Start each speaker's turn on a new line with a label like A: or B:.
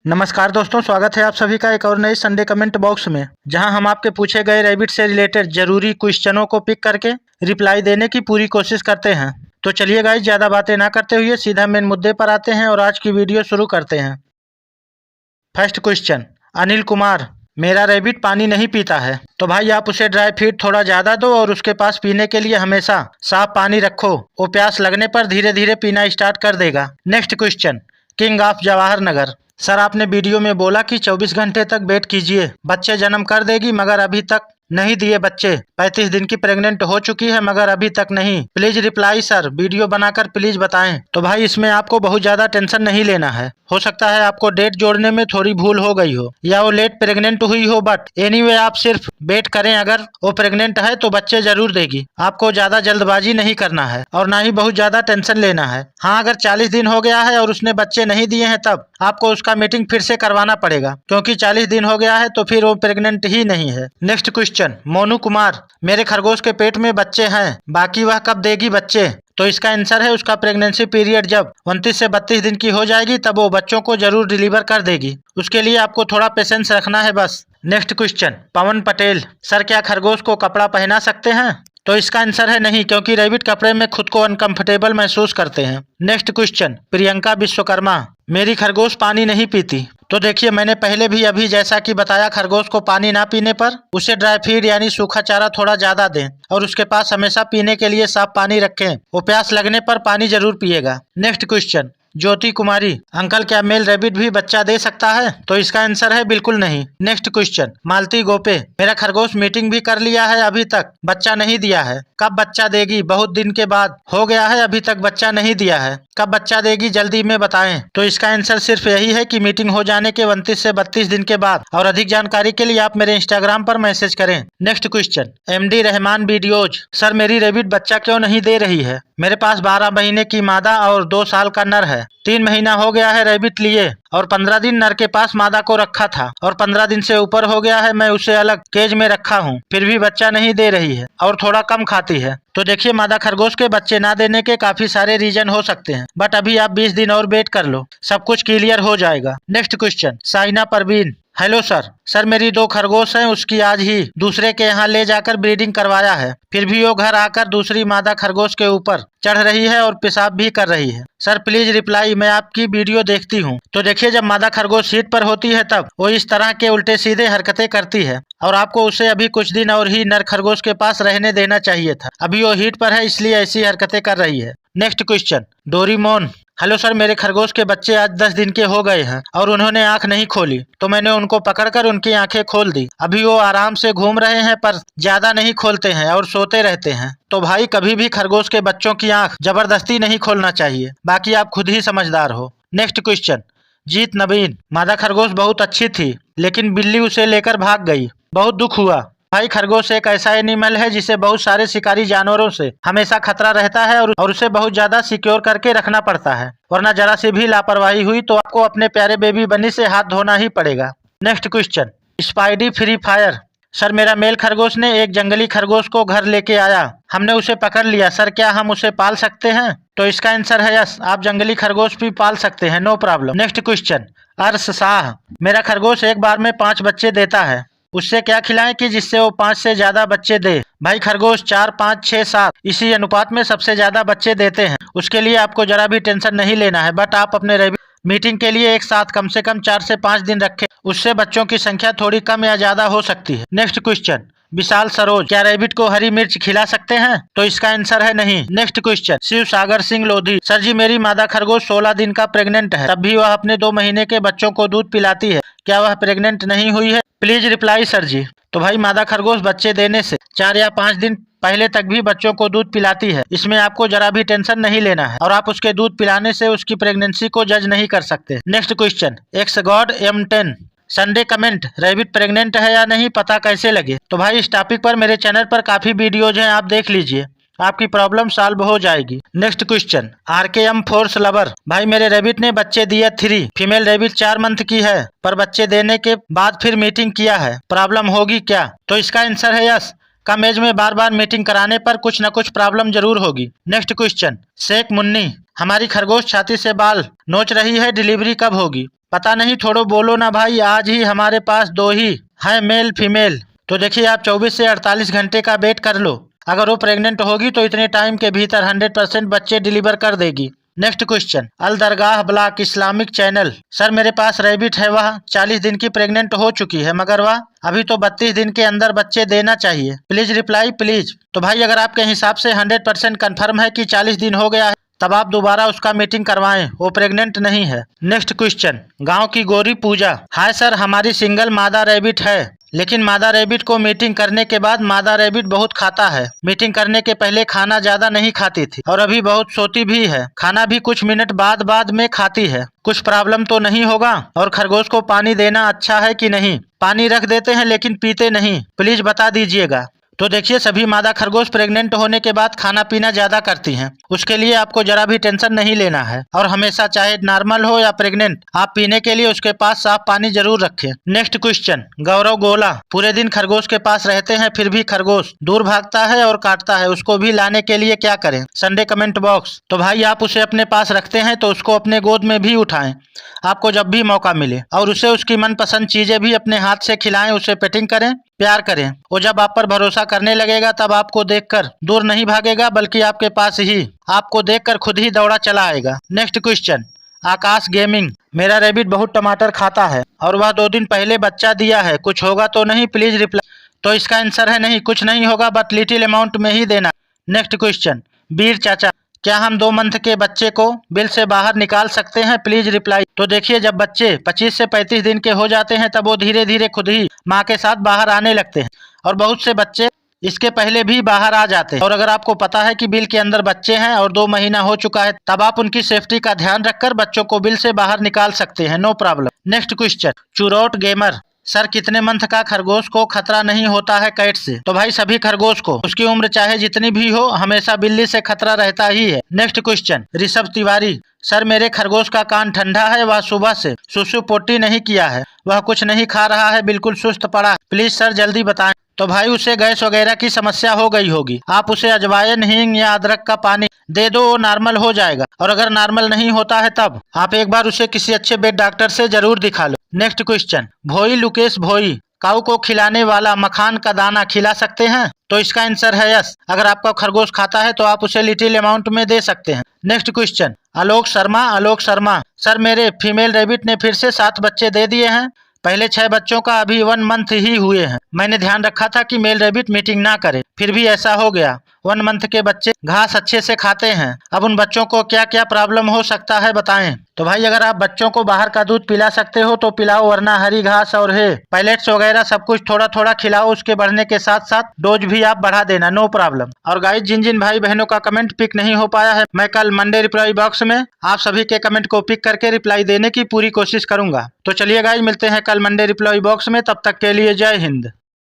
A: नमस्कार दोस्तों, स्वागत है आप सभी का एक और नई संडे कमेंट बॉक्स में, जहां हम आपके पूछे गए रैबिट से रिलेटेड जरूरी क्वेश्चनों को पिक करके रिप्लाई देने की पूरी कोशिश करते हैं। तो चलिए गाइस, ज़्यादा बातें ना करते हुए सीधा मेन मुद्दे पर आते हैं और आज की वीडियो शुरू करते हैं। फर्स्ट क्वेश्चन, अनिल कुमार, मेरा रैबिट पानी नहीं पीता है, तो भाई आप उसे ड्राई फीड थोड़ा ज़्यादा दो और उसके पास पीने के लिए हमेशा साफ पानी रखो। वो प्यास लगने पर धीरे धीरे पीना स्टार्ट कर देगा। Next question, king of Jawahar Nagar, sir आपने वीडियो में बोला कि 24 घंटे तक वेट कीजिए, बच्चे जन्म कर देगी, मगर अभी तक नहीं दिए बच्चे। 35 दिन की प्रेग्नेंट हो चुकी है मगर अभी तक नहीं। प्लीज रिप्लाई सर, वीडियो बनाकर प्लीज बताएं। तो भाई इसमें आपको बहुत ज्यादा टेंशन नहीं लेना है। हो सकता है आपको डेट जोड़ने में थोड़ी भूल हो गई हो या वो लेट प्रेग्नेंट हुई हो, बट एनीवे आप सिर्फ वेट करें। अगर वो प्रेग्नेंट है तो बच्चे जरूर देगी। आपको ज्यादा जल्दबाजी नहीं करना है और ना ही बहुत ज्यादा टेंशन लेना है। हाँ, अगर 40 दिन हो गया है और उसने बच्चे नहीं दिए हैं तब आपको उसका मीटिंग फिर से करवाना पड़ेगा, क्योंकि 40 दिन हो गया है तो फिर वो प्रेग्नेंट ही नहीं है। नेक्स्ट क्वेश्चन, मोनू कुमार, मेरे खरगोश के पेट में बच्चे हैं, बाकी वह कब देगी बच्चे? तो इसका आंसर है उसका प्रेगनेंसी पीरियड जब 29 से 32 दिन की हो जाएगी तब वो बच्चों को जरूर डिलीवर कर देगी। उसके लिए आपको थोड़ा पेशेंस रखना है बस। नेक्स्ट क्वेश्चन, पवन पटेल, सर क्या खरगोश को कपड़ा पहना सकते हैं? तो इसका आंसर है नहीं, क्योंकि रैबिट कपड़े में खुद को अनकंफर्टेबल महसूस करते हैं। नेक्स्ट क्वेश्चन, प्रियंका विश्वकर्मा, मेरी खरगोश पानी नहीं पीती। तो देखिए, मैंने पहले भी अभी जैसा कि बताया, खरगोश को पानी ना पीने पर उसे ड्राई फीड यानी सूखा चारा थोड़ा ज्यादा दें और उसके पास हमेशा पीने के लिए साफ पानी रखें। वो प्यास लगने पर पानी जरूर पिएगा। नेक्स्ट क्वेश्चन, ज्योति कुमारी, अंकल क्या मेल रैबिट भी बच्चा दे सकता है? तो इसका आंसर है बिल्कुल नहीं। नेक्स्ट क्वेश्चन, मालती गोपे, मेरा खरगोश मीटिंग भी कर लिया है, अभी तक बच्चा नहीं दिया है, कब बच्चा देगी? बहुत दिन के बाद हो गया है, अभी तक बच्चा नहीं दिया है, कब बच्चा देगी जल्दी में बताएं। तो इसका आंसर सिर्फ यही है कि मीटिंग हो जाने के 29 से 32 दिन के बाद। और अधिक जानकारी के लिए आप मेरे इंस्टाग्राम पर मैसेज करें। Next question, MD Rahman videos, sir मेरी रैबिट बच्चा क्यों नहीं दे रही है? मेरे पास 12 महीने की मादा और 2 साल का नर है। 3 महीना हो गया है रैबिट लिए और 15 दिन नर के पास मादा को रखा था और 15 दिन से ऊपर हो गया है मैं उसे अलग केज में रखा हूँ, फिर भी बच्चा नहीं दे रही है और थोड़ा कम खाती है। तो देखिए, मादा खरगोश के बच्चे ना देने के काफी सारे रीजन हो सकते हैं, बट अभी आप 20 दिन और वेट कर लो, सब कुछ क्लियर हो जाएगा। Next question, Saina Parveen, hello sir मेरी 2 खरगोश हैं, उसकी आज ही दूसरे के यहाँ ले जाकर ब्रीडिंग करवाया है, फिर भी वो घर आकर दूसरी मादा खरगोश के ऊपर चढ़ रही है और पेशाब भी कर रही है। सर प्लीज रिप्लाई, मैं आपकी वीडियो देखती हूँ। तो देखिए, जब मादा खरगोश हीट पर होती है तब वो इस तरह के उल्टे सीधे हरकतें करती है और आपको उसे अभी कुछ दिन और ही नर खरगोश के पास रहने देना चाहिए था। अभी वो हीट पर है इसलिए ऐसी हरकतें कर रही है। Next question, Doraemon, hello sir मेरे खरगोश के बच्चे आज 10 दिन के हो गए हैं और उन्होंने आंख नहीं खोली, तो मैंने उनको पकड़कर उनकी आंखें खोल दी। अभी वो आराम से घूम रहे हैं पर ज्यादा नहीं खोलते हैं और सोते रहते हैं। तो भाई कभी भी खरगोश के बच्चों की आंख जबरदस्ती नहीं खोलना चाहिए, बाकी आप खुद ही समझदार हो। नेक्स्ट क्वेश्चन, जीत नवीन, मादा खरगोश बहुत अच्छी थी लेकिन बिल्ली उसे लेकर भाग गई, बहुत दुख हुआ। भाई खरगोश एक ऐसा एनिमल है जिसे बहुत सारे शिकारी जानवरों से हमेशा खतरा रहता है और उसे बहुत ज्यादा सिक्योर करके रखना पड़ता है, वरना जरा सी भी लापरवाही हुई तो आपको अपने प्यारे बेबी बनी से हाथ धोना ही पड़ेगा। Next question, spidey free fire, sir मेरा मेल खरगोश ने एक जंगली खरगोश को घर लेके आया, हमने उसे पकड़ लिया, सर क्या हम उसे पाल सकते हैं? तो इसका आंसर है यस, आप जंगली खरगोश भी पाल सकते हैं, नो प्रॉब्लम। नेक्स्ट क्वेश्चन, अर्श शाह, मेरा खरगोश एक बार में 5 बच्चे देता है, उससे क्या खिलाएं कि जिससे वो 5 से ज्यादा बच्चे दे? भाई खरगोश 4, 5, 6, 7 इसी अनुपात में सबसे ज्यादा बच्चे देते हैं। उसके लिए आपको जरा भी टेंशन नहीं लेना है, बट आप अपने रैबिट मीटिंग के लिए एक साथ कम से कम 4 से 5 दिन रखें, उससे बच्चों की संख्या थोड़ी कम या ज्यादा हो सकती है। नेक्स्ट क्वेश्चन, विशाल सरोज, क्या रैबिट को हरी मिर्च खिला सकते हैं? तो इसका आंसर है नहीं। Next question, Shiv Sagar Singh Lodhi, sir जी मेरी मादा खरगोश 16 दिन का प्रेग्नेंट है, तब भी वह अपने 2 महीने के बच्चों को दूध पिलाती है, क्या वह प्रेग्नेंट नहीं हुई है? प्लीज रिप्लाई सर जी। तो भाई मादा खरगोश बच्चे देने से 4 या 5 दिन पहले तक भी बच्चों को दूध पिलाती है, इसमें आपको जरा भी टेंशन नहीं लेना है और आप उसके दूध पिलाने से उसकी प्रेगनेंसी को जज नहीं कर सकते। Next question, x God M10, Sunday comment, rabbit pregnant है या नहीं पता कैसे लगे? तो भाई इस टॉपिक पर मेरे चैनल पर काफी वीडियोज हैं, आप देख लीजिए, आपकी प्रॉब्लम सॉल्व हो जाएगी। Next question, RKM force lover, भाई मेरे रैबिट ने बच्चे दिए 3, फीमेल रैबिट 4 मंथ की है पर बच्चे देने के बाद फिर मीटिंग किया है, प्रॉब्लम होगी क्या? तो इसका आंसर है यस, कम एज में बार बार मीटिंग कराने पर कुछ न कुछ प्रॉब्लम जरूर होगी। नेक्स्ट क्वेश्चन, शेख मुन्नी, हमारी खरगोश छाती से बाल नोच रही है, डिलीवरी कब होगी? पता नहीं, थोड़ो बोलो ना भाई, आज ही हमारे पास 2 ही है, मेल फीमेल। तो देखिए आप 24 से 48 घंटे का वेट कर लो। अगर वो प्रेग्नेंट होगी तो इतने टाइम के भीतर 100% बच्चे डिलीवर कर देगी। नेक्स्ट क्वेश्चन, अल दरगाह ब्लॉक इस्लामिक चैनल। सर मेरे पास रैबिट है, वह 40 दिन की प्रेग्नेंट हो चुकी है, मगर वह अभी तो 32 दिन के अंदर बच्चे देना चाहिए। Please reply please. तो भाई अगर आपके हिसाब से 100% कन्फर्म है कि 40 दिन हो गया है, तब आप दोबारा उसका मीटिंग करवाएं, वो प्रेग्नेंट नहीं है। नेक्स्ट क्वेश्चन, गांव की गौरी पूजा। हाय सर, हमारी सिंगल मादा रैबिट है, लेकिन मादा रैबिट को मीटिंग करने के बाद मादा रैबिट बहुत खाता है। मीटिंग करने के पहले खाना ज्यादा नहीं खाती थी और अभी बहुत सोती भी है। खाना भी कुछ मिनट बाद में खाती है। कुछ प्रॉब्लम तो नहीं होगा? और खरगोश को पानी देना अच्छा है कि नहीं? पानी रख देते हैं लेकिन पीते नहीं, प्लीज बता दीजिएगा। तो देखिए सभी मादा खरगोश प्रेग्नेंट होने के बाद खाना पीना ज्यादा करती हैं, उसके लिए आपको जरा भी टेंशन नहीं लेना है। और हमेशा चाहे नॉर्मल हो या प्रेग्नेंट, आप पीने के लिए उसके पास साफ पानी जरूर रखें। नेक्स्ट क्वेश्चन, गौरव गोला। पूरे दिन खरगोश के पास रहते हैं फिर भी खरगोश दूर भागता है और काटता है, उसको भी लाने के लिए क्या करें? Sunday comment box. तो भाई आप उसे अपने पास रखते हैं तो उसको अपने गोद में भी उठाएं, आपको जब भी मौका मिले, और उसे उसकी मनपसंद चीजें भी अपने हाथ से खिलाएं, उसे पेटिंग करें, प्यार करें। वो जब आप पर भरोसा करने लगेगा तब आपको देखकर दूर नहीं भागेगा, बल्कि आपके पास ही आपको देखकर खुद ही दौड़ा चला आएगा। नेक्स्ट क्वेश्चन, आकाश गेमिंग। मेरा रैबिट बहुत टमाटर खाता है और वह 2 दिन पहले बच्चा दिया है, कुछ होगा तो नहीं? Please reply. तो इसका आंसर है नहीं, कुछ नहीं होगा, बट लिटिल अमाउंट में ही देना। नेक्स्ट क्वेश्चन, वीर चाचा। क्या हम 2 मंथ के बच्चे को बिल से बाहर निकाल सकते हैं? Please reply. तो देखिए जब बच्चे 25 से 35 दिन के हो जाते हैं तब वो धीरे धीरे खुद ही माँ के साथ बाहर आने लगते हैं, और बहुत से बच्चे इसके पहले भी बाहर आ जाते हैं। और अगर आपको पता है कि बिल के अंदर बच्चे हैं और 2 महीना हो चुका है, तब आप उनकी सेफ्टी का ध्यान रखकर बच्चों को बिल से बाहर निकाल सकते हैं, नो प्रॉब्लम। नेक्स्ट क्वेश्चन, चुरौट गेमर। सर कितने मंथ का खरगोश को खतरा नहीं होता है कैट से? तो भाई सभी खरगोश को, उसकी उम्र चाहे जितनी भी हो, हमेशा बिल्ली से खतरा रहता ही है। Next question, Rishabh Tiwari. Sir मेरे खरगोश का कान ठंडा है, वह सुबह से सुसु पोटी नहीं किया है, वह कुछ नहीं खा रहा है, बिल्कुल सुस्त पड़ा है, प्लीज सर जल्दी बताएं। तो भाई उसे गैस वगैरह की समस्या हो गई होगी, आप उसे अजवाइन, हींग या अदरक का पानी दे दो, वो नॉर्मल हो जाएगा। और अगर नॉर्मल नहीं होता है तब आप एक बार उसे किसी अच्छे बेट डॉक्टर से जरूर दिखा लो। नेक्स्ट क्वेश्चन, भोई लुकेश भोई। काऊ को खिलाने वाला मखान का दाना खिला सकते हैं? तो इसका आंसर है यस। अगर आपका खरगोश खाता है तो आप उसे लिटिल अमाउंट में दे सकते हैं। Next question, Alok Sharma. Alok Sharma, sir मेरे फीमेल रैबिट ने फिर से 7 बच्चे दे दिए हैं, पहले 6 बच्चों का अभी 1 मंथ ही हुए हैं। मैंने ध्यान रखा था कि मेल रैबिट मीटिंग ना करे, फिर भी ऐसा हो गया। 1 मंथ के बच्चे घास अच्छे से खाते हैं, अब उन बच्चों को क्या क्या प्रॉब्लम हो सकता है बताएं। तो भाई अगर आप बच्चों को बाहर का दूध पिला सकते हो तो पिलाओ, वरना हरी घास और है पैलेट्स वगैरह सब कुछ थोड़ा थोड़ा खिलाओ, उसके बढ़ने के साथ साथ डोज भी आप बढ़ा देना, नो प्रॉब्लम। और गाइस जिन जिन भाई बहनों का कमेंट पिक नहीं हो पाया है, मैं कल मंडे रिप्लाई बॉक्स में आप सभी के कमेंट को पिक करके रिप्लाई देने की पूरी कोशिश करूंगा। तो चलिए गाइस मिलते हैं कल मंडे रिप्लाई बॉक्स में, तब तक के लिए जय हिंद।